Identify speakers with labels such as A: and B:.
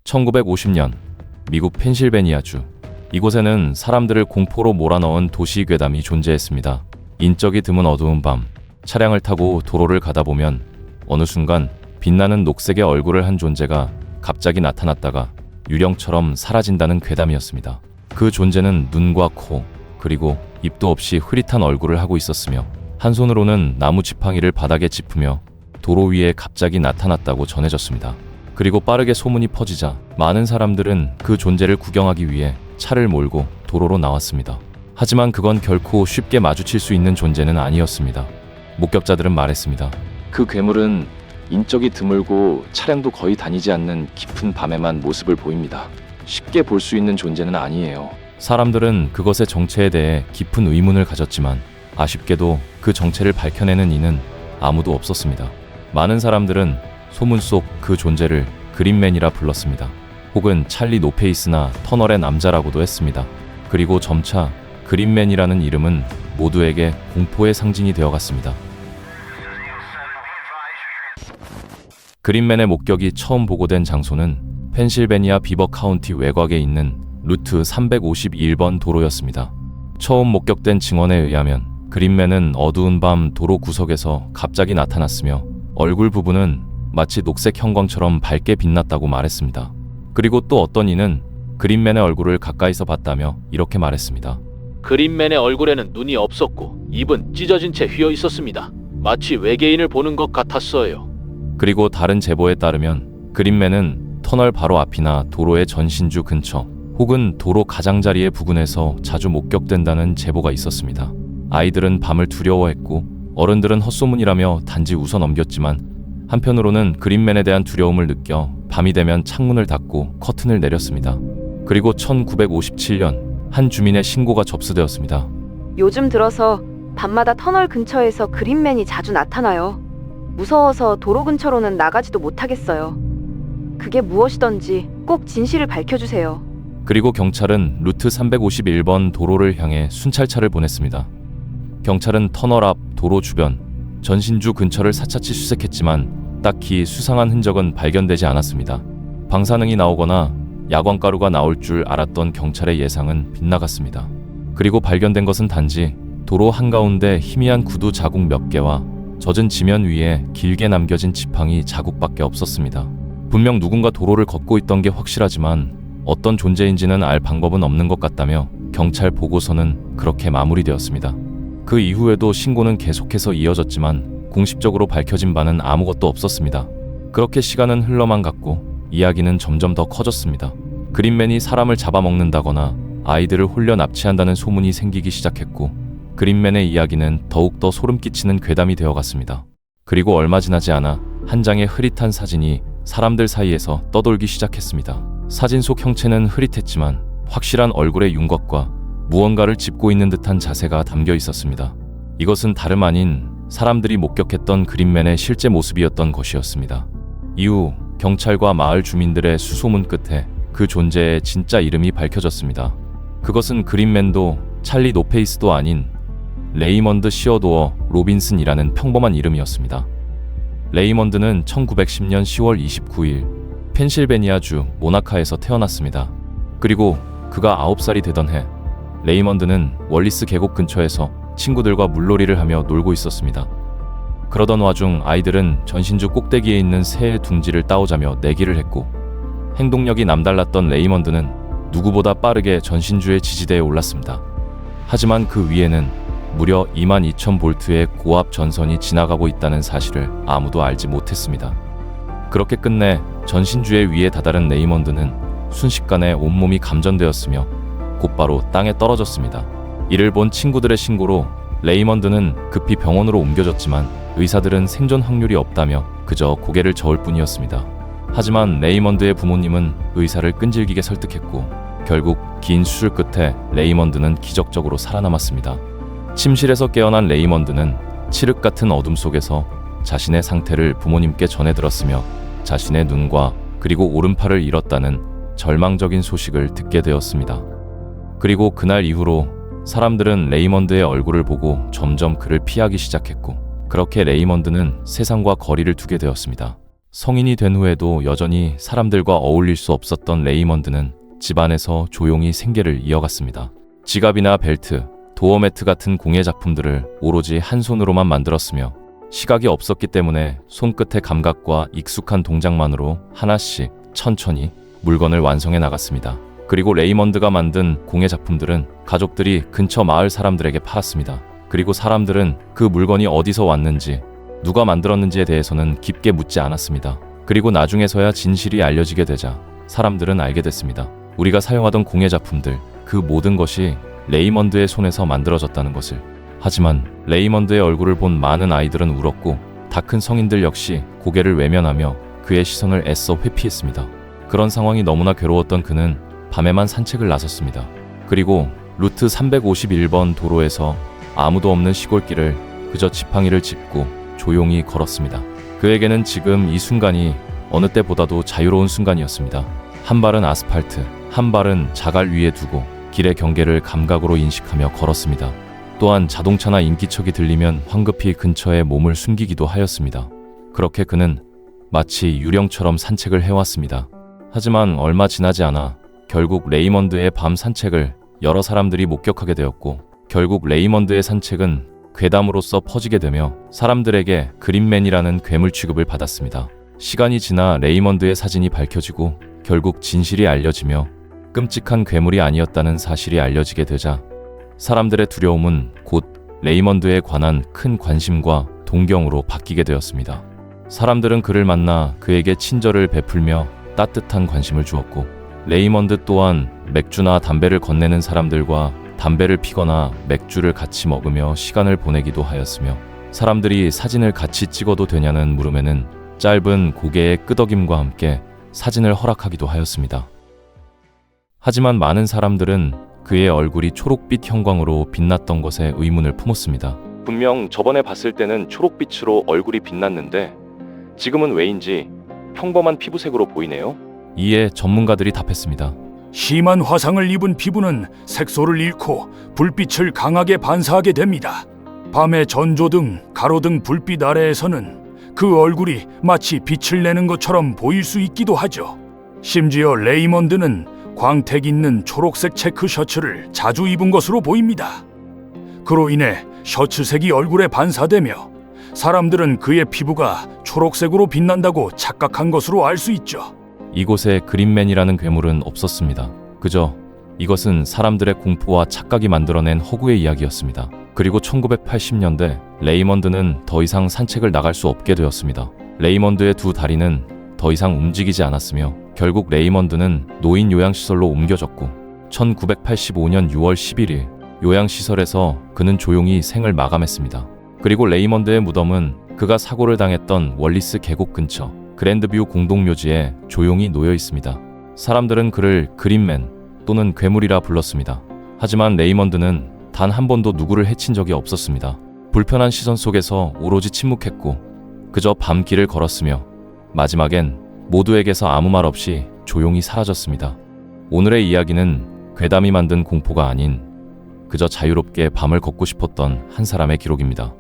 A: 1950년 미국 펜실베니아주, 이곳에는 사람들을 공포로 몰아넣은 도시 괴담이 존재했습니다. 인적이 드문 어두운 밤, 차량을 타고 도로를 가다 보면 어느 순간 빛나는 녹색의 얼굴을 한 존재가 갑자기 나타났다가 유령처럼 사라진다는 괴담이었습니다. 그 존재는 눈과 코, 그리고 입도 없이 흐릿한 얼굴을 하고 있었으며 한 손으로는 나무 지팡이를 바닥에 짚으며 도로 위에 갑자기 나타났다고 전해졌습니다. 그리고 빠르게 소문이 퍼지자 많은 사람들은 그 존재를 구경하기 위해 차를 몰고 도로로 나왔습니다. 하지만 그건 결코 쉽게 마주칠 수 있는 존재는 아니었습니다. 목격자들은 말했습니다. 그 괴물은 인적이 드물고 차량도 거의 다니지 않는 깊은 밤에만 모습을 보입니다. 쉽게 볼 수 있는 존재는 아니에요. 사람들은 그것의 정체에 대해 깊은 의문을 가졌지만 아쉽게도 그 정체를 밝혀내는 이는 아무도 없었습니다. 많은 사람들은 소문 속 그 존재를 그린맨이라 불렀습니다. 혹은 찰리 노페이스나 터널의 남자라고도 했습니다. 그리고 점차 그린맨이라는 이름은 모두에게 공포의 상징이 되어갔습니다. 그린맨의 목격이 처음 보고된 장소는 펜실베니아 비버 카운티 외곽에 있는 루트 351번 도로였습니다. 처음 목격된 증언에 의하면 그린맨은 어두운 밤 도로 구석에서 갑자기 나타났으며 얼굴 부분은 마치 녹색 형광처럼 밝게 빛났다고 말했습니다. 그리고 또 어떤 이는 그린맨의 얼굴을 가까이서 봤다며 이렇게 말했습니다.
B: 그린맨의 얼굴에는 눈이 없었고 입은 찢어진 채 휘어 있었습니다. 마치 외계인을 보는 것 같았어요.
A: 그리고 다른 제보에 따르면 그린맨은 터널 바로 앞이나 도로의 전신주 근처 혹은 도로 가장자리의 부근에서 자주 목격된다는 제보가 있었습니다. 아이들은 밤을 두려워했고 어른들은 헛소문이라며 단지 웃어 넘겼지만 한편으로는 그린맨에 대한 두려움을 느껴 밤이 되면 창문을 닫고 커튼을 내렸습니다. 그리고 1957년 한 주민의 신고가 접수되었습니다.
C: 요즘 들어서 밤마다 터널 근처에서 그린맨이 자주 나타나요. 무서워서 도로 근처로는 나가지도 못하겠어요. 그게 무엇이던지 꼭 진실을 밝혀주세요.
A: 그리고 경찰은 루트 351번 도로를 향해 순찰차를 보냈습니다. 경찰은 터널 앞 도로 주변 전신주 근처를 사차치 수색했지만 딱히 수상한 흔적은 발견되지 않았습니다. 방사능이 나오거나 야광가루가 나올 줄 알았던 경찰의 예상은 빗나갔습니다. 그리고 발견된 것은 단지 도로 한가운데 희미한 구두 자국 몇 개와 젖은 지면 위에 길게 남겨진 지팡이 자국밖에 없었습니다. 분명 누군가 도로를 걷고 있던 게 확실하지만 어떤 존재인지는 알 방법은 없는 것 같다며 경찰 보고서는 그렇게 마무리되었습니다. 그 이후에도 신고는 계속해서 이어졌지만 공식적으로 밝혀진 바는 아무것도 없었습니다. 그렇게 시간은 흘러만 갔고 이야기는 점점 더 커졌습니다. 그린맨이 사람을 잡아먹는다거나 아이들을 홀려 납치한다는 소문이 생기기 시작했고 그린맨의 이야기는 더욱더 소름 끼치는 괴담이 되어갔습니다. 그리고 얼마 지나지 않아 한 장의 흐릿한 사진이 사람들 사이에서 떠돌기 시작했습니다. 사진 속 형체는 흐릿했지만 확실한 얼굴의 윤곽과 무언가를 짚고 있는 듯한 자세가 담겨 있었습니다. 이것은 다름 아닌 사람들이 목격했던 그린맨의 실제 모습이었던 것이었습니다. 이후 경찰과 마을 주민들의 수소문 끝에 그 존재의 진짜 이름이 밝혀졌습니다. 그것은 그린맨도 찰리 노페이스도 아닌 레이먼드 시어도어 로빈슨이라는 평범한 이름이었습니다. 레이먼드는 1910년 10월 29일 펜실베니아주 모나카에서 태어났습니다. 그리고 그가 9살이 되던 해 레이먼드는 월리스 계곡 근처에서 친구들과 물놀이를 하며 놀고 있었습니다. 그러던 와중 아이들은 전신주 꼭대기에 있는 새의 둥지를 따오자며 내기를 했고 행동력이 남달랐던 레이먼드는 누구보다 빠르게 전신주의 지지대에 올랐습니다. 하지만 그 위에는 무려 22,000볼트의 고압 전선이 지나가고 있다는 사실을 아무도 알지 못했습니다. 그렇게 끝내 전신주의 위에 다다른 레이먼드는 순식간에 온몸이 감전되었으며 곧바로 땅에 떨어졌습니다. 이를 본 친구들의 신고로 레이먼드는 급히 병원으로 옮겨졌지만 의사들은 생존 확률이 없다며 그저 고개를 저을 뿐이었습니다. 하지만 레이먼드의 부모님은 의사를 끈질기게 설득했고 결국 긴 수술 끝에 레이먼드는 기적적으로 살아남았습니다. 침실에서 깨어난 레이먼드는 칠흑 같은 어둠 속에서 자신의 상태를 부모님께 전해들었으며 자신의 눈과 그리고 오른팔을 잃었다는 절망적인 소식을 듣게 되었습니다. 그리고 그날 이후로 사람들은 레이먼드의 얼굴을 보고 점점 그를 피하기 시작했고 그렇게 레이먼드는 세상과 거리를 두게 되었습니다. 성인이 된 후에도 여전히 사람들과 어울릴 수 없었던 레이먼드는 집안에서 조용히 생계를 이어갔습니다. 지갑이나 벨트, 도어 매트 같은 공예 작품들을 오로지 한 손으로만 만들었으며 시각이 없었기 때문에 손끝의 감각과 익숙한 동작만으로 하나씩 천천히 물건을 완성해 나갔습니다. 그리고 레이먼드가 만든 공예 작품들은 가족들이 근처 마을 사람들에게 팔았습니다. 그리고 사람들은 그 물건이 어디서 왔는지, 누가 만들었는지에 대해서는 깊게 묻지 않았습니다. 그리고 나중에서야 진실이 알려지게 되자 사람들은 알게 됐습니다. 우리가 사용하던 공예 작품들, 그 모든 것이 레이먼드의 손에서 만들어졌다는 것을. 하지만 레이먼드의 얼굴을 본 많은 아이들은 울었고 다 큰 성인들 역시 고개를 외면하며 그의 시선을 애써 회피했습니다. 그런 상황이 너무나 괴로웠던 그는 밤에만 산책을 나섰습니다. 그리고 루트 351번 도로에서 아무도 없는 시골길을 그저 지팡이를 짚고 조용히 걸었습니다. 그에게는 지금 이 순간이 어느 때보다도 자유로운 순간이었습니다. 한 발은 아스팔트, 한 발은 자갈 위에 두고 길의 경계를 감각으로 인식하며 걸었습니다. 또한 자동차나 인기척이 들리면 황급히 근처에 몸을 숨기기도 하였습니다. 그렇게 그는 마치 유령처럼 산책을 해왔습니다. 하지만 얼마 지나지 않아 결국 레이먼드의 밤 산책을 여러 사람들이 목격하게 되었고, 결국 레이먼드의 산책은 괴담으로서 퍼지게 되며 사람들에게 그린맨이라는 괴물 취급을 받았습니다. 시간이 지나 레이먼드의 사진이 밝혀지고 결국 진실이 알려지며 끔찍한 괴물이 아니었다는 사실이 알려지게 되자 사람들의 두려움은 곧 레이먼드에 관한 큰 관심과 동경으로 바뀌게 되었습니다. 사람들은 그를 만나 그에게 친절을 베풀며 따뜻한 관심을 주었고, 레이먼드 또한 맥주나 담배를 건네는 사람들과 담배를 피거나 맥주를 같이 먹으며 시간을 보내기도 하였으며, 사람들이 사진을 같이 찍어도 되냐는 물음에는 짧은 고개의 끄덕임과 함께 사진을 허락하기도 하였습니다. 하지만 많은 사람들은 그의 얼굴이 초록빛 형광으로 빛났던 것에 의문을 품었습니다. 분명 저번에 봤을 때는 초록빛으로 얼굴이 빛났는데 지금은 왜인지 평범한 피부색으로 보이네요. 이에 전문가들이 답했습니다.
D: 심한 화상을 입은 피부는 색소를 잃고 불빛을 강하게 반사하게 됩니다. 밤의 전조등, 가로등 불빛 아래에서는 그 얼굴이 마치 빛을 내는 것처럼 보일 수 있기도 하죠. 심지어 레이먼드는 광택 있는 초록색 체크 셔츠를 자주 입은 것으로 보입니다. 그로 인해 셔츠색이 얼굴에 반사되며 사람들은 그의 피부가 초록색으로 빛난다고 착각한 것으로 알 수 있죠.
A: 이곳에 그린맨이라는 괴물은 없었습니다. 그저 이것은 사람들의 공포와 착각이 만들어낸 허구의 이야기였습니다. 그리고 1980년대 레이먼드는 더 이상 산책을 나갈 수 없게 되었습니다. 레이먼드의 두 다리는 더 이상 움직이지 않았으며 결국 레이먼드는 노인 요양시설로 옮겨졌고 1985년 6월 11일 요양시설에서 그는 조용히 생을 마감했습니다. 그리고 레이먼드의 무덤은 그가 사고를 당했던 월리스 계곡 근처 그랜드뷰 공동묘지에 조용히 놓여 있습니다. 사람들은 그를 그린맨 또는 괴물이라 불렀습니다. 하지만 레이먼드는 단 한 번도 누구를 해친 적이 없었습니다. 불편한 시선 속에서 오로지 침묵했고 그저 밤길을 걸었으며 마지막엔 모두에게서 아무 말 없이 조용히 사라졌습니다. 오늘의 이야기는 괴담이 만든 공포가 아닌 그저 자유롭게 밤을 걷고 싶었던 한 사람의 기록입니다.